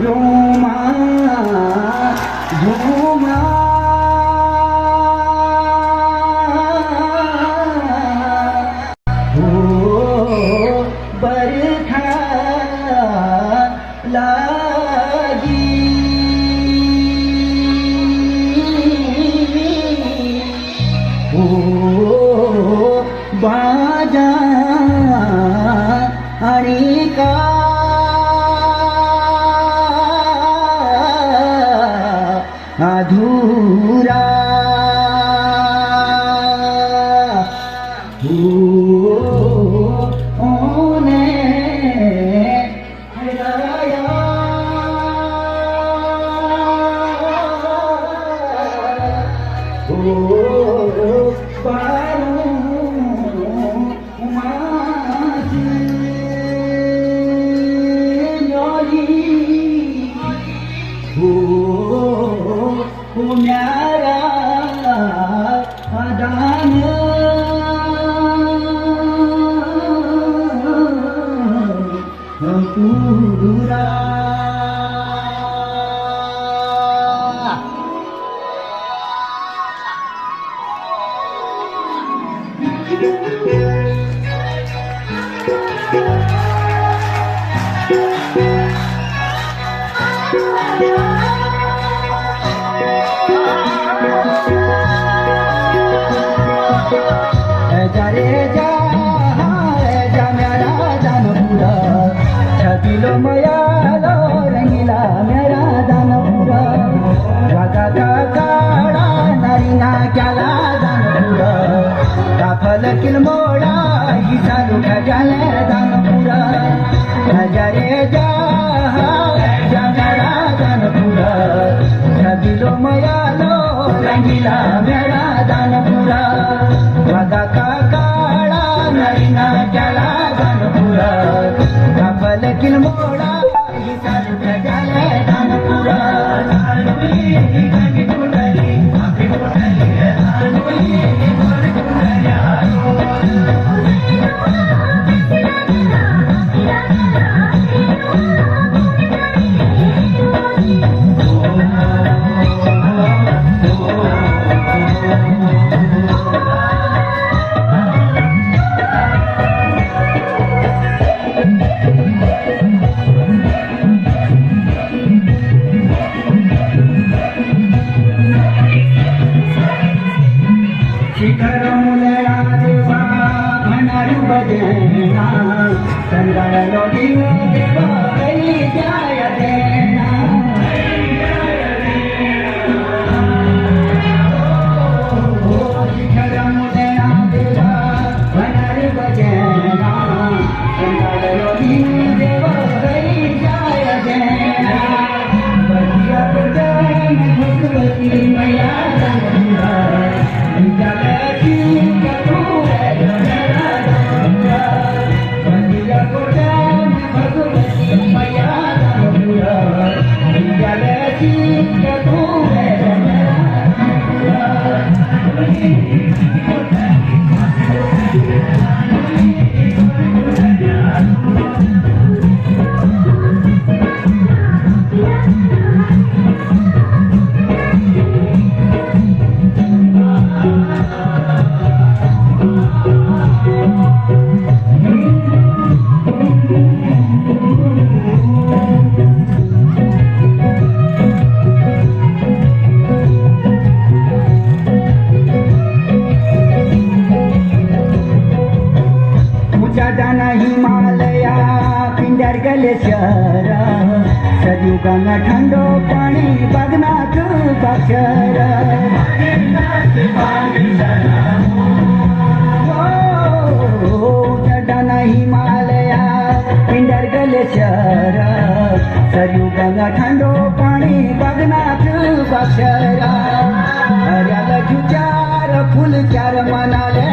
रोमा झुमा बरखा लागी बाजा आणि का अधूरा पुण्यारा अदान पुरा छबिलो मयालो रंगीला मेरा दानपुरा वागा काळा नारीना क्याला दानपुरा काफल किलमोडा ही चालू खजाले दानपुरा नजरे जा मेरा दानपुरा छबिलो मयालो रंगीला मेरा दानपुरा वागा काळा नारीना क्याला दानपुरा काफल मोड़ा ही चालू खजाले दानपुरा शिखर मुलया देवा घनारू बजना संगण नदी देवा कई जाय देना शिखर मुलया देवा घनारू बजना संगण नदी देवा कई जाय देना बलिया बजन भगवती मैया हिमालया पिंडर गलेश्वर सजू गंगा ठंडो पाणी बगनाथ बक्षर चढ़ना हिमालया पिंडर गलेश्वर सजू गंगा ठंडो पाणी बगनाथ बक्षर हरियाला जुचार फुल चार मनाले